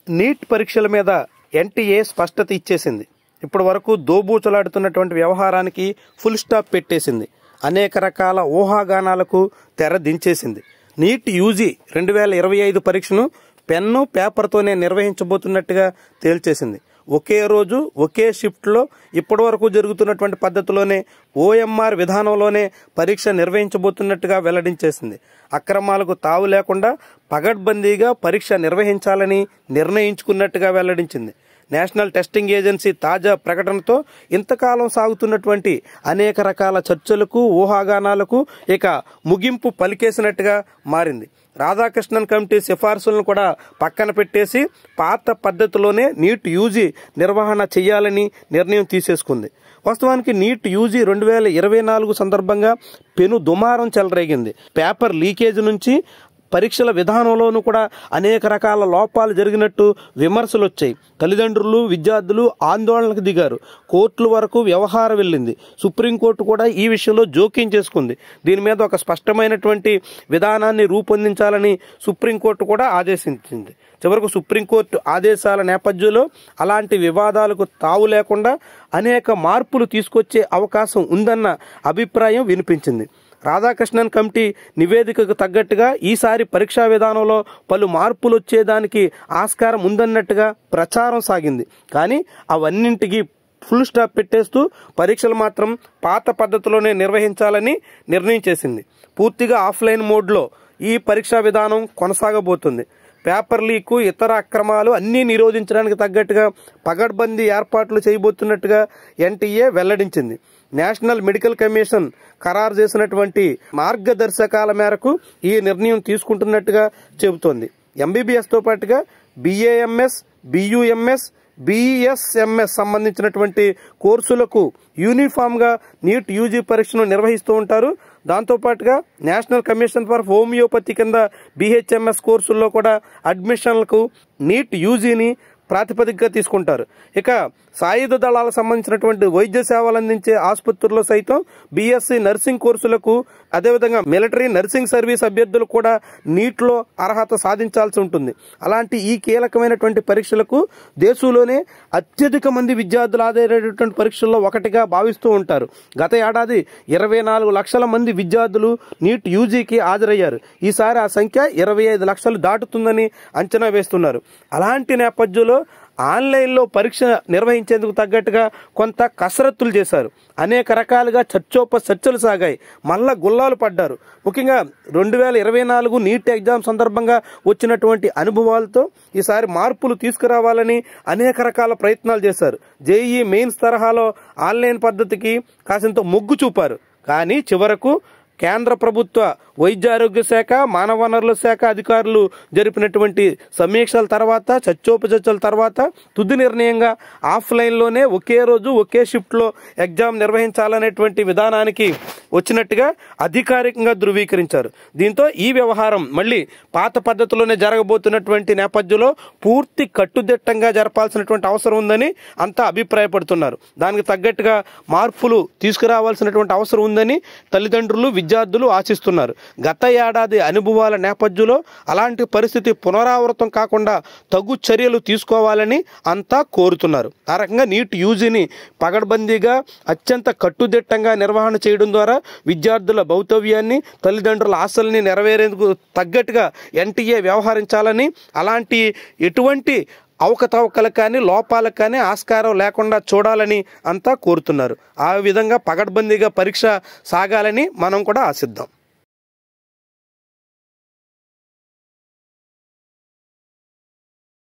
Neat పరీక్షల మీద NTA స్పష్టత ఇచ్చేసింది. ఇప్పటి వరకు దోబూచలాడుతున్నటువంటి వ్యవహారానికి ఫుల్ స్టాప్ పెట్టేసింది. అనేక రకాల ఊహాగానాలకు తెర దించేసింది. నీట్ యూజీ 2025 పరీక్షను పెన్ను పేపర్తోనే నిర్వహించబోతున్నట్టుగా తేల్చేసింది. ఒకే రోజు ఒకే షిఫ్ట్లో ఇప్పటి వరకు జరుగుతున్నటువంటి పద్ధతిలోనే ఓఎంఆర్ విధానంలోనే పరీక్ష నిర్వహించబోతున్నట్టుగా వెల్లడించేసింది. అక్రమాలకు తావు లేకుండా పగడ్బందీగా పరీక్ష నిర్వహించాలని నిర్ణయించుకున్నట్టుగా వెల్లడించింది. నేషనల్ టెస్టింగ్ ఏజెన్సీ తాజా ప్రకటనతో ఇంతకాలం సాగుతున్నటువంటి అనేక రకాల చర్చలకు ఊహాగానాలకు ఇక ముగింపు పలికేసినట్టుగా మారింది. రాధాకృష్ణన్ కమిటీ సిఫార్సులను కూడా పక్కన పెట్టేసి పాత పద్ధతిలోనే నీట్ యూజీ నిర్వహణ చేయాలని నిర్ణయం తీసేసుకుంది. వాస్తవానికి నీట్ యూజీ 2024 సందర్భంగా పెను దుమారం చెలరేగింది. పేపర్ లీకేజ్ నుంచి పరీక్షల విధానంలోనూ కూడా అనేక రకాల లోపాలు జరిగినట్టు విమర్శలు వచ్చాయి. తల్లిదండ్రులు విద్యార్థులు ఆందోళనకు దిగారు. కోర్టుల వరకు వ్యవహారం వెళ్ళింది. సుప్రీంకోర్టు కూడా ఈ విషయంలో జోక్యం చేసుకుంది. దీని మీద ఒక స్పష్టమైనటువంటి విధానాన్ని రూపొందించాలని సుప్రీంకోర్టు కూడా ఆదేశించింది. చివరకు సుప్రీంకోర్టు ఆదేశాల నేపథ్యంలో అలాంటి వివాదాలకు తావు లేకుండా అనేక మార్పులు తీసుకొచ్చే అవకాశం ఉందన్న అభిప్రాయం వినిపించింది. రాధాకృష్ణన్ కమిటీ నివేదికకు తగ్గట్టుగా ఈసారి పరీక్షా విధానంలో పలు మార్పులు వచ్చేదానికి ఆస్కారం ఉందన్నట్టుగా ప్రచారం సాగింది. కానీ అవన్నింటికి ఫుల్ స్టాప్ పెట్టేస్తూ పరీక్షలు మాత్రం పాత పద్ధతిలోనే నిర్వహించాలని నిర్ణయం చేసింది. పూర్తిగా ఆఫ్లైన్ మోడ్లో ఈ పరీక్షా విధానం కొనసాగబోతుంది. పేపర్ లీకు ఇతర అక్రమాలు అన్నీ నిరోధించడానికి తగ్గట్టుగా పగడ్బందీ ఏర్పాట్లు చేయబోతున్నట్టుగా ఎన్టీఏ వెల్లడించింది. నేషనల్ మెడికల్ కమిషన్ ఖరారు చేసినటువంటి మార్గదర్శకాల మేరకు ఈ నిర్ణయం తీసుకుంటున్నట్టుగా చెబుతోంది. ఎంబీబీఎస్తో పాటుగా బీఏఎంఎస్, బీయూఎంఎస్, బీఎస్ఎంఎస్ సంబంధించినటువంటి కోర్సులకు యూనిఫామ్గా నీట్ యూజీ పరీక్షను నిర్వహిస్తూ ఉంటారు. దాంతోపాటుగా నేషనల్ కమిషన్ ఫర్ హోమియోపతి కింద బీహెచ్ఎంఎస్ కోర్సుల్లో కూడా అడ్మిషన్లకు నీట్ యూజీని ప్రాతిపదికగా తీసుకుంటారు. ఇక సాయుధ దళాలకు సంబంధించినటువంటి వైద్య సేవలు అందించే ఆసుపత్రుల్లో సైతం బీఎస్సీ నర్సింగ్ కోర్సులకు, అదేవిధంగా మిలిటరీ నర్సింగ్ సర్వీస్ అభ్యర్థులు కూడా నీట్లో అర్హత సాధించాల్సి ఉంటుంది. అలాంటి ఈ కీలకమైనటువంటి పరీక్షలకు దేశంలోనే అత్యధిక మంది విద్యార్థులు హాజరయ్యేటువంటి పరీక్షల్లో ఒకటిగా భావిస్తూ ఉంటారు. గత ఏడాది 24 లక్షల మంది విద్యార్థులు నీట్ యూజీకి హాజరయ్యారు. ఈసారి ఆ సంఖ్య 25 లక్షలు దాటుతుందని అంచనా వేస్తున్నారు. అలాంటి నేపథ్యంలో ఆన్లైన్లో పరీక్ష నిర్వహించేందుకు తగ్గట్టుగా కొంత కసరత్తులు చేశారు. అనేక రకాలుగా చర్చలు సాగాయి. మళ్ళా గుల్లాలు పడ్డారు. ముఖ్యంగా 2024 నీట్ ఎగ్జామ్ సందర్భంగా వచ్చినటువంటి అనుభవాలతో ఈసారి మార్పులు తీసుకురావాలని అనేక రకాల ప్రయత్నాలు చేశారు. జేఈఈ మెయిన్స్ తరహాలో ఆన్లైన్ పద్ధతికి కాసింత మొగ్గు చూపారు. కానీ చివరకు కేంద్ర ప్రభుత్వ వైద్య ఆరోగ్య శాఖ, మానవ వనరుల శాఖ అధికారులు జరిపినటువంటి సమీక్షల తర్వాత, చర్చోపచర్చల తర్వాత తుది నిర్ణయంగా ఆఫ్లైన్లోనే ఒకే రోజు ఒకే షిఫ్ట్లో ఎగ్జామ్ నిర్వహించాలనేటువంటి విధానానికి వచ్చినట్టుగా అధికారికంగా ధృవీకరించారు. దీంతో ఈ వ్యవహారం మళ్ళీ పాత పద్ధతిలోనే జరగబోతున్నటువంటి నేపథ్యంలో పూర్తి కట్టుదిట్టంగా జరపాల్సినటువంటి అవసరం ఉందని అంతా అభిప్రాయపడుతున్నారు. దానికి తగ్గట్టుగా మార్పులు తీసుకురావాల్సినటువంటి అవసరం ఉందని తల్లిదండ్రులు విద్యార్థులు ఆశిస్తున్నారు. గత ఏడాది అనుభవాల నేపథ్యంలో అలాంటి పరిస్థితి పునరావృతం కాకుండా తగు చర్యలు తీసుకోవాలని అంతా కోరుతున్నారు. ఆ రకంగా నీట్ యూజీని పగడ్బందీగా అత్యంత కట్టుదిట్టంగా నిర్వహణ చేయడం ద్వారా విద్యార్థుల భౌతవ్యాన్ని, తల్లిదండ్రుల ఆశల్ని నెరవేరేందుకు తగ్గట్టుగా ఎన్టీఏ వ్యవహరించాలని, అలాంటి ఎటువంటి అవకతవకలకు కానీ లోపాలకు కానీ ఆస్కారం లేకుండా చూడాలని అంతా కోరుతున్నారు. ఆ విధంగా పగడ్బందీగా పరీక్ష సాగాలని మనం కూడా ఆశిద్దాం.